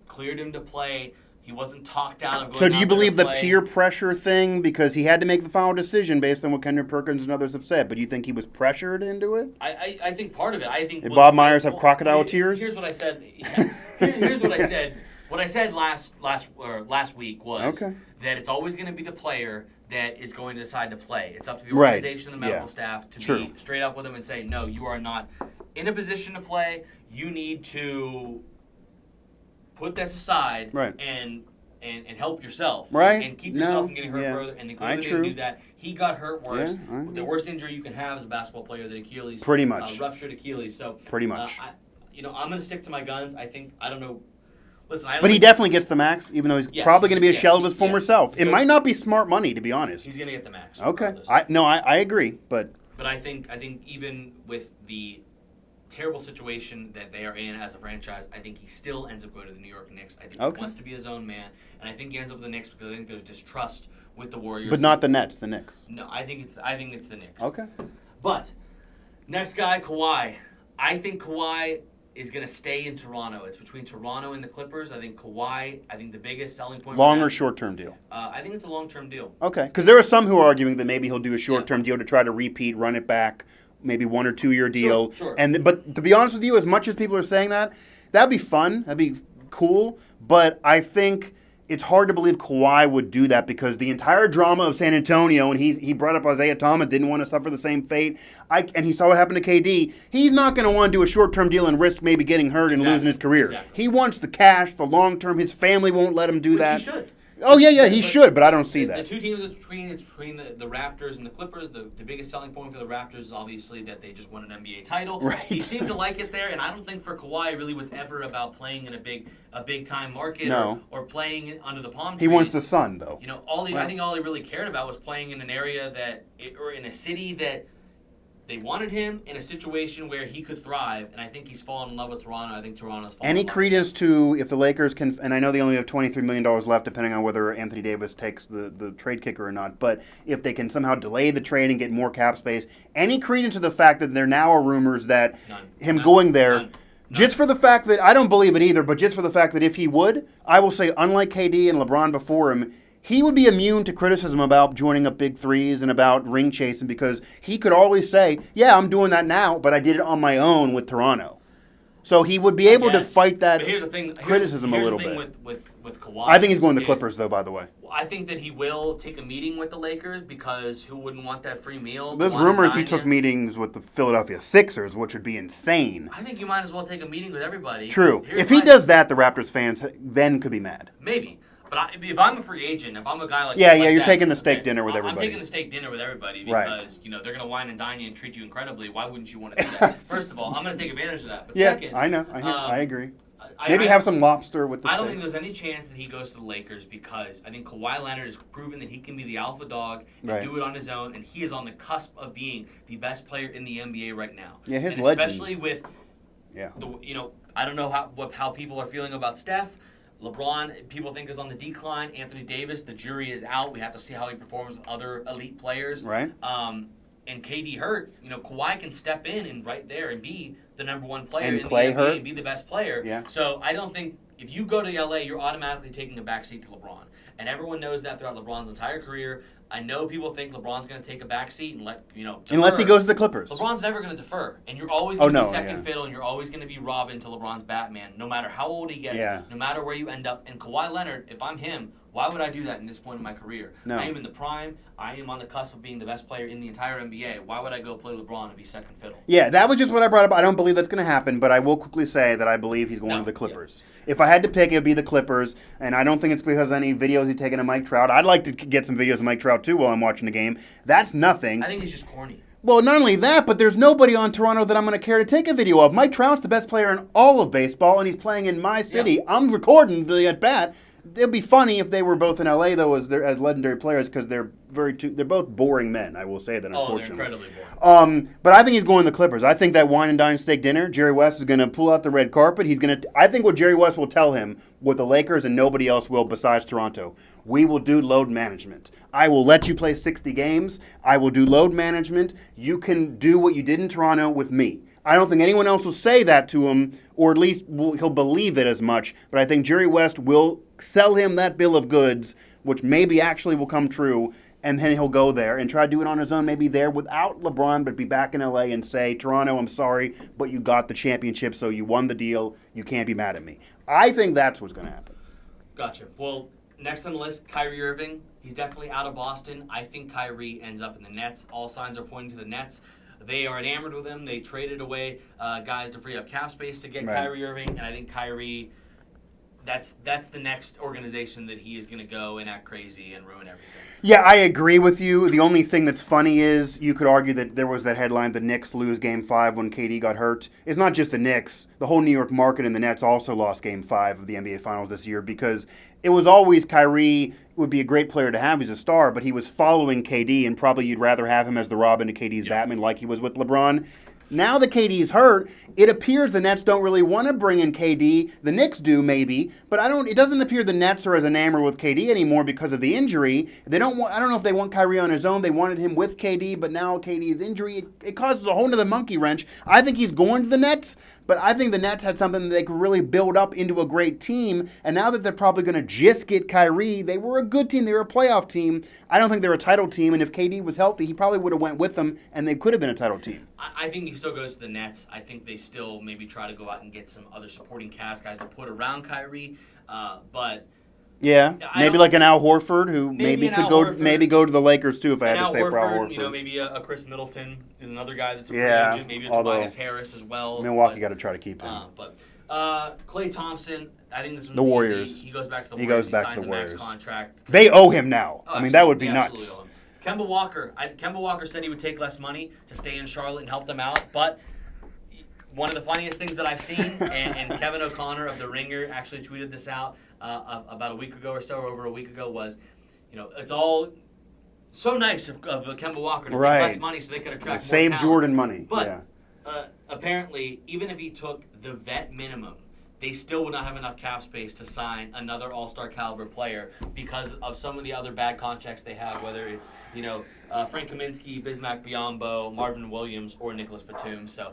cleared him to play. He wasn't talked out of going.
So do you believe the
play.
peer pressure thing because he had to make the final decision based on what Kendrick Perkins and others have said? But do you think he was pressured into it?
I think part of it. I think.
Did Bob Myers have crocodile tears?
Here's what I said. Here's what I said. What I said last week was that it's always going to be the player that is going to decide to play. It's up to the organization and the medical staff to be straight up with him and say, no, you are not in a position to play. You need to put this aside and help yourself. And keep yourself from getting hurt further. And they clearly didn't do that. He got hurt worse. The worst injury you can have as a basketball player than Achilles.
Pretty much.
Ruptured Achilles. So
pretty much.
I'm going to stick to my guns. I don't know. Listen,
but he definitely gets the max, even though he's probably going to be a shell of his former self. It might not be smart money, to be honest.
He's going to get the max.
Okay. I agree. But
I think even with the terrible situation that they are in as a franchise, I think he still ends up going to the New York Knicks. I think he wants to be his own man, and I think he ends up with the Knicks because I think there's distrust with the Warriors.
But not the Nets, the Knicks.
No, I think it's the Knicks.
Okay.
But next guy, Kawhi. I think Kawhi is going to stay in Toronto. It's between Toronto and the Clippers. I think Kawhi, the biggest selling point.
Long or short-term deal?
I think it's a long-term deal.
Okay, because there are some who are arguing that maybe he'll do a short-term deal to try to repeat, run it back, maybe 1 or 2 year deal.
Sure.
But to be honest with you, as much as people are saying that, that'd be fun. That'd be cool. But I think it's hard to believe Kawhi would do that because the entire drama of San Antonio, and he brought up Isaiah Thomas, didn't want to suffer the same fate. And he saw what happened to KD. He's not going to want to do a short-term deal and risk maybe getting hurt and losing his career.
Exactly.
He wants the cash, the long-term. His family won't let him do that.
Which he should.
Oh, yeah, he should, but I don't see that.
The two teams between the Raptors and the Clippers. The biggest selling point for the Raptors is obviously that they just won an NBA title.
Right.
He seemed to like it there, and I don't think for Kawhi it really was ever about playing in a big time market or playing under the palm trees.
He wants the sun, though.
I think all he really cared about was playing in an area or in a city that they wanted him in a situation where he could thrive, and I think he's fallen in love with Toronto. I think Toronto's fallen in love.
Any credence to if the Lakers can, and I know they only have $23 million left depending on whether Anthony Davis takes the trade kicker or not, but if they can somehow delay the trade and get more cap space, any credence to the fact that there now are rumors that going there,
None.
Just for the fact that, I don't believe it either, but just for the fact that if he would, I will say unlike KD and LeBron before him, he would be immune to criticism about joining up big threes and about ring chasing because he could always say, yeah, I'm doing that now, but I did it on my own with Toronto. So he would be able to fight that criticism a little bit.
With Kawhi.
I think he's going to the Clippers, though, by the way.
I think that he will take a meeting with the Lakers because who wouldn't want that free meal?
There's rumors he took meetings with the Philadelphia Sixers, which would be insane.
I think you might as well take a meeting with everybody.
True. If he does that, the Raptors fans then could be mad.
Maybe. But if I'm a free agent, if I'm a guy like
you're taking the steak dinner with everybody.
I'm taking the steak dinner with everybody because they're going to wine and dine you and treat you incredibly. Why wouldn't you want to do that? First of all, I'm going to take advantage of that. But second,
I know. I agree. Maybe have some lobster with the steak.
I don't think there's any chance that he goes to the Lakers because I think Kawhi Leonard has proven that he can be the alpha dog and do it on his own, and he is on the cusp of being the best player in the NBA right now.
Yeah, his
and
legends.
especially with I don't know how people are feeling about Steph. LeBron, people think is on the decline. Anthony Davis, the jury is out. We have to see how he performs with other elite players.
Right.
and KD hurt, Kawhi can step in and right there and be the number one player
and
in
Clay
the NBA
hurt.
and be the best player.
Yeah.
So I don't think if you go to LA, you're automatically taking a backseat to LeBron. And everyone knows that throughout LeBron's entire career. I know people think LeBron's going to take a backseat and defer.
Unless he goes to the Clippers.
LeBron's never going to defer. And you're always going to be second
yeah.
fiddle, and you're always going to be Robin to LeBron's Batman, no matter how old he gets,
Yeah.
no matter where you end up. And Kawhi Leonard, if I'm him, why would I do that in this point in my career?
No.
I am in the prime. I am on the cusp of being the best player in the entire NBA. Why would I go play LeBron and be second fiddle?
Yeah, that was just what I brought up. I don't believe that's going to happen, but I will quickly say that I believe he's going to the Clippers. Yeah. If I had to pick, it would be the Clippers, and I don't think it's because of any videos he's taken of Mike Trout. I'd like to get some videos of Mike Trout, too, while I'm watching the game. That's nothing.
I think he's just corny.
Well, not only that, but there's nobody on Toronto that I'm going to care to take a video of. Mike Trout's the best player in all of baseball, and he's playing in my city. Yeah. I'm recording the at-bat. It'd be funny if they were both in LA though, as legendary players, because they're both boring men. I will say that. Unfortunately,
they're incredibly boring.
But I think he's going to the Clippers. I think that wine and dine steak dinner, Jerry West is going to pull out the red carpet. I think what Jerry West will tell him, what the Lakers and nobody else will besides Toronto, we will do load management. I will let you play 60 games. I will do load management. You can do what you did in Toronto with me. I don't think anyone else will say that to him, or at least he'll believe it as much. But I think Jerry West will sell him that bill of goods, which maybe actually will come true, and then he'll go there and try to do it on his own, maybe there without LeBron, but be back in LA and say, Toronto, I'm sorry, but you got the championship, so you won the deal. You can't be mad at me. I think that's what's going to happen.
Gotcha. Well, next on the list, Kyrie Irving. He's definitely out of Boston. I think Kyrie ends up in the Nets. All signs are pointing to the Nets. They are enamored with him. They traded away guys to free up cap space to get Kyrie Irving, and I think Kyrie, that's the next organization that he is going to go and act crazy and ruin everything.
Yeah, I agree with you. The only thing that's funny is you could argue that there was that headline, the Knicks lose Game 5 when KD got hurt. It's not just the Knicks. The whole New York market and the Nets also lost Game 5 of the NBA Finals this year because it was always Kyrie would be a great player to have. He's a star, but he was following KD, and probably you'd rather have him as the Robin to KD's Batman like he was with LeBron. Now that KD's hurt, it appears the Nets don't really want to bring in KD. The Knicks do, maybe, but it doesn't appear the Nets are as enamored with KD anymore because of the injury. I don't know if they want Kyrie on his own. They wanted him with KD, but now KD's injury, it causes a whole nother monkey wrench. I think he's going to the Nets, but I think the Nets had something that they could really build up into a great team, and now that they're probably going to just get Kyrie, they were a good team. They were a playoff team. I don't think they're a title team, and if KD was healthy, he probably would have went with them, and they could have been a title team.
I think he still goes to the Nets. I think they still maybe try to go out and get some other supporting cast guys to put around Kyrie, but...
Yeah, maybe like an Al Horford, who maybe could go to the Lakers too. If I had to say for Al Horford,
maybe a Chris Middleton is another guy that's a free agent. Maybe a Tobias Harris as well.
Milwaukee got to try to keep him.
But Klay Thompson, I think this one's
the Warriors.
Easy. He goes back to the Warriors. He signs a max contract.
They owe him now. I mean, that would be nuts.
Kemba Walker said he would take less money to stay in Charlotte and help them out, but one of the funniest things that I've seen, and Kevin O'Connor of The Ringer actually tweeted this out about a week ago or so, or over a week ago, was, it's all so nice of Kemba Walker to take less money so they could attract more
save
talent.
Jordan money.
But apparently, even if he took the vet minimum, they still would not have enough cap space to sign another all-star caliber player because of some of the other bad contracts they have, whether it's, Frank Kaminsky, Bismack Biyombo, Marvin Williams, or Nicholas Batum. So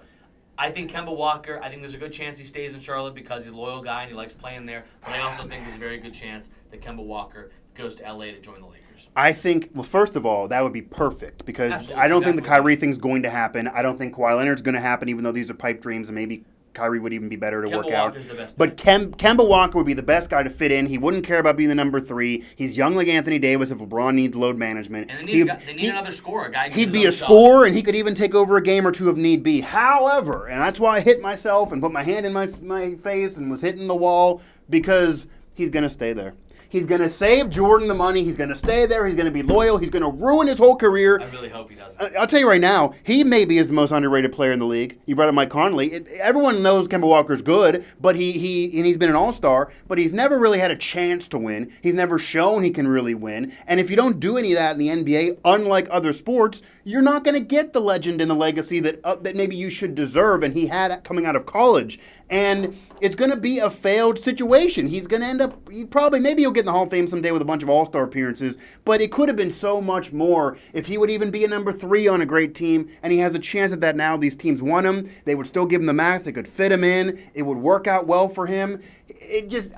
I think Kemba Walker, I think there's a good chance he stays in Charlotte because he's a loyal guy and he likes playing there. But I also think there's a very good chance that Kemba Walker goes to LA to join the Lakers.
I think, well, first of all, that would be perfect because absolutely, I don't think the Kyrie thing's going to happen. I don't think Kawhi Leonard's going to happen, even though these are pipe dreams, and maybe Kyrie would even be better to work out. But Kemba Walker would be the best guy to fit in. He wouldn't care about being the number 3. He's young like Anthony Davis if LeBron needs load management.
And they need another scorer. A guy
he'd be a scorer, and he could even take over a game or two if need be. However, and that's why I hit myself and put my hand in my face and was hitting the wall, because he's going to stay there. He's going to save Jordan the money. He's going to stay there. He's going to be loyal. He's going to ruin his whole career.
I really hope he doesn't.
I'll tell you right now, he maybe is the most underrated player in the league. You brought up Mike Conley. Everyone knows Kemba Walker's good, but he's been an all-star, but he's never really had a chance to win. He's never shown he can really win. And if you don't do any of that in the NBA, unlike other sports, you're not going to get the legend and the legacy that maybe you should deserve, and he had coming out of college. And it's going to be a failed situation. He's going to end up, maybe he'll get get in the Hall of Fame someday with a bunch of All-Star appearances, but it could have been so much more if he would even be a number 3 on a great team, and he has a chance at that now. These teams want him. They would still give him the max. They could fit him in. It would work out well for him.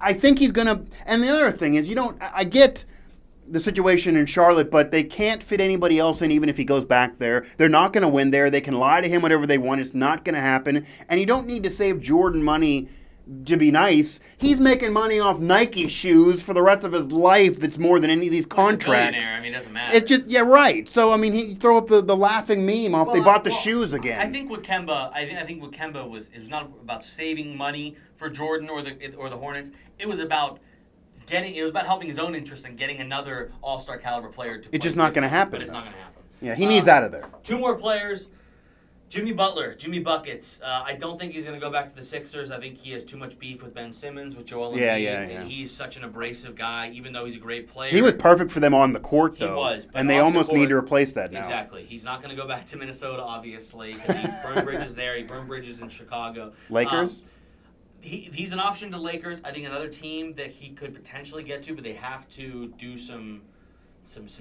I think he's going to, and the other thing is, I get the situation in Charlotte, but they can't fit anybody else in even if he goes back there. They're not going to win there. They can lie to him whatever they want. It's not going to happen. And you don't need to save Jordan money to be nice. He's making money off Nike shoes for the rest of his life. That's more than any of these contracts.
He's a billionaire. I mean, it doesn't matter.
It's just, yeah, right. So, I mean, he throw up the laughing meme off they bought the shoes again.
I think with Kemba was not about saving money for Jordan or the Hornets. It was about helping his own interest in getting another All-Star caliber player to play.
It's just not going to happen.
But it's not going to happen.
Yeah, he needs out of there.
2 more players. Jimmy Butler, Jimmy Buckets. I don't think he's going to go back to the Sixers. I think he has too much beef with Ben Simmons, with Joel Embiid. And he's such an abrasive guy, even though he's a great player.
He was perfect for them on the court, though.
He was.
And they almost need to replace that now.
Exactly. He's not going to go back to Minnesota, obviously, because he burned bridges there. He burned bridges in Chicago.
Lakers?
He's an option to Lakers. I think another team that he could potentially get to, but they have to do some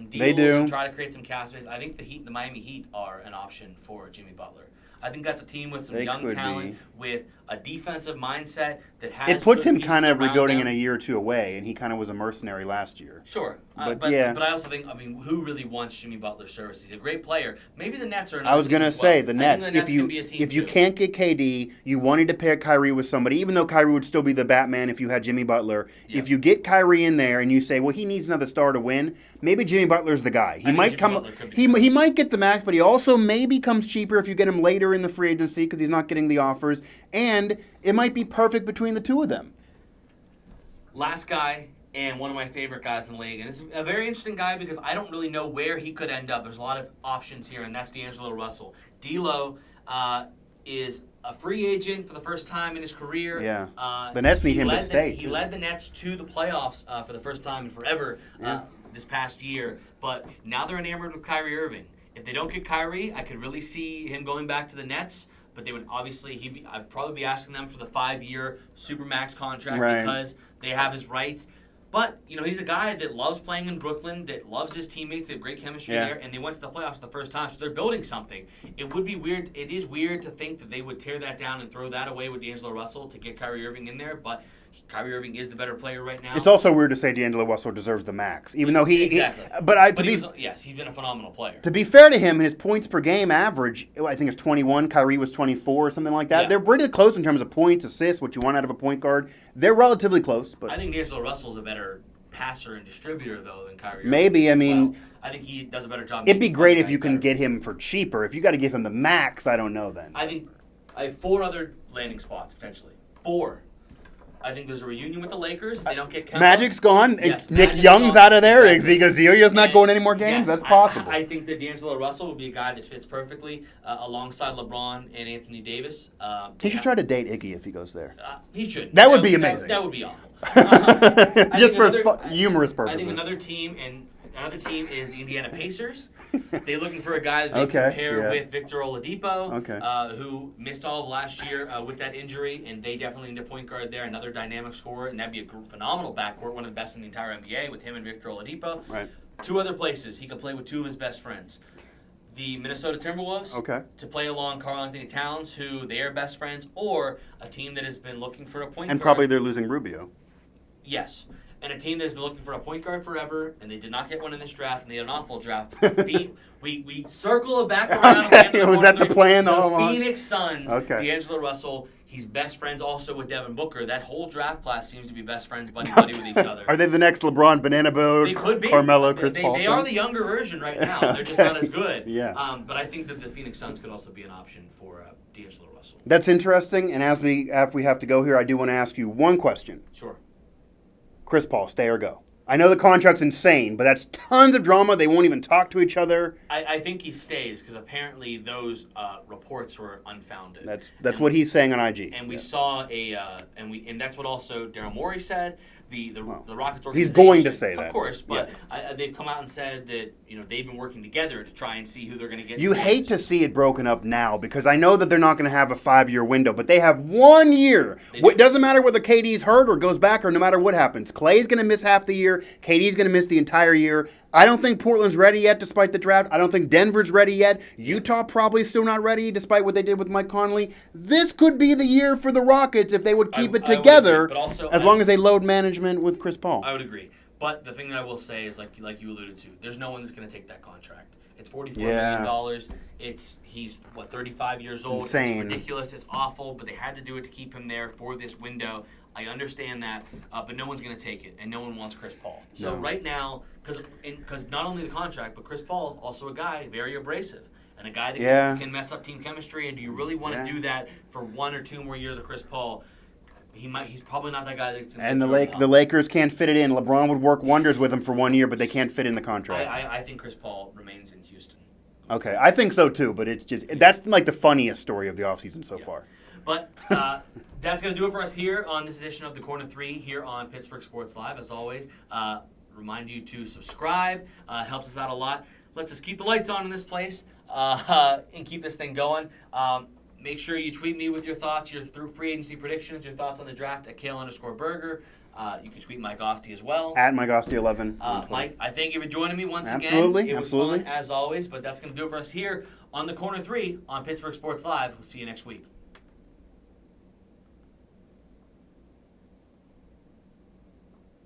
deals and try to create some cap space. I think the Miami Heat are an option for Jimmy Butler. I think that's a team with some young talent, with a defensive mindset that has.
It puts him kind of rebuilding in a year or two away, and he kind of was a mercenary last year.
Sure, but I also think, who really wants Jimmy Butler's service? He's a great player. Maybe the Nets are.
I was going to say the Nets.
If
you can't get KD, you wanted to pair Kyrie with somebody, even though Kyrie would still be the Batman if you had Jimmy Butler. Yeah. If you get Kyrie in there and you say, well, he needs another star to win, maybe Jimmy Butler's the guy. He might come. He might get the max, but he also maybe comes cheaper if you get him later in the free agency because he's not getting the offers, and it might be perfect between the two of them.
Last guy, and one of my favorite guys in the league, and it's a very interesting guy because I don't really know where he could end up. There's a lot of options here, and that's D'Angelo Russell. D'Lo is a free agent for the first time in his career.
Yeah. The Nets need him to stay.
He led the Nets to the playoffs for the first time in forever this past year, but now they're enamored with Kyrie Irving. If they don't get Kyrie, I could really see him going back to the Nets. But they would obviously, I'd probably be asking them for the 5-year Supermax contract because they have his rights. But, he's a guy that loves playing in Brooklyn, that loves his teammates. They have great chemistry there, and they went to the playoffs the first time, so they're building something. It would be weird. It is weird to think that they would tear that down and throw that away with D'Angelo Russell to get Kyrie Irving in there, but Kyrie Irving is the better player right now.
It's also weird to say D'Angelo Russell deserves the max, even though he's
been a phenomenal player.
To be fair to him, his points per game average, I think, is 21. Kyrie was 24 or something like that. Yeah. They're pretty close in terms of points, assists, what you want out of a point guard. They're relatively close. But
I think D'Angelo Russell's a better passer and distributor, though, than Kyrie Irving.
Maybe,
I think he does a better job.
It'd be great if you can get him for cheaper. If you got to give him the max, I don't know then.
I have 4 other landing spots, potentially. 4. I think there's a reunion with the Lakers. If they don't get Kemba.
Magic's gone.
Yes,
Nick Young's out of there. Exactly. Zillion's not going any more games. That's possible.
I think that D'Angelo Russell would be a guy that fits perfectly alongside LeBron and Anthony Davis.
He should try to date Iggy if he goes there.
He should.
That would be amazing.
That would be awful.
Just for humorous purposes.
I think another team is the Indiana Pacers. They're looking for a guy that they can pair with Victor Oladipo, who missed all of last year with that injury, and they definitely need a point guard there, another dynamic scorer, and that'd be a phenomenal backcourt, one of the best in the entire NBA with him and Victor Oladipo.
Right.
2 other places he could play with 2 of his best friends. The Minnesota Timberwolves to play along Karl-Anthony Towns, who they are best friends, or a team that has been looking for a point guard.
And probably they're losing Rubio.
Yes. And a team that's been looking for a point guard forever, and they did not get one in this draft, and they had an awful draft. We circle it back around.
Okay, was that the plan all along?
Phoenix Suns, D'Angelo Russell, he's best friends also with Devin Booker. That whole draft class seems to be best friends, buddy-buddy with each other.
Are they the next LeBron, Banana Boat,
they could be.
Carmelo, Chris Paul?
They are the younger version right now. They're just not as good. But I think that the Phoenix Suns could also be an option for D'Angelo Russell.
That's interesting, and if we have to go here, I do want to ask you one question.
Sure.
Chris Paul, stay or go? I know the contract's insane, but that's tons of drama. They won't even talk to each other.
I think he stays because apparently those reports were unfounded.
That's what he's saying on IG.
And we saw and that's what also Daryl Morey said. The Rockets organization.
He's going to say that,
of course, but they've come out and said that they've been working together to try and see who they're going to get.
You hate to see it broken up now because I know that they're not going to have a 5-year window, but they have 1 year. It doesn't matter whether KD's hurt or goes back or no matter what happens. Clay's going to miss half the year. KD's going to miss the entire year. I don't think Portland's ready yet despite the draft. I don't think Denver's ready yet. Utah probably still not ready despite what they did with Mike Conley. This could be the year for the Rockets if they would keep it together,
agree, but also,
as long as they load management with Chris Paul.
I would agree. But the thing that I will say is, like you alluded to, there's no one that's going to take that contract. It's $44 million. He's 35 years old.
Insane.
It's ridiculous. It's awful. But they had to do it to keep him there for this window. I understand that, but no one's going to take it, and no one wants Chris Paul. So right now, because not only the contract, but Chris Paul is also a guy very abrasive and a guy that can mess up team chemistry. And do you really want to do that for 1 or 2 more years of Chris Paul? He's probably not that guy that's going to.
And the Lakers can't fit it in. LeBron would work wonders with him for 1 year, but they can't fit in the contract.
I think Chris Paul remains in Houston.
Okay, I think so too, but it's just that's like the funniest story of the offseason so far.
But that's going to do it for us here on this edition of the Corner 3 here on Pittsburgh Sports Live. As always, remind you to subscribe. It helps us out a lot. Let's just keep the lights on in this place and keep this thing going. Make sure you tweet me with your thoughts, your through free agency predictions, your thoughts on the draft at Cale_Berger. You can tweet Mike Asti as well.
At Mike Asti 11.
Mike, I thank you for joining me once again.
Absolutely.
It was fun as always, but that's going to do it for us here on the Corner 3 on Pittsburgh Sports Live. We'll see you next week.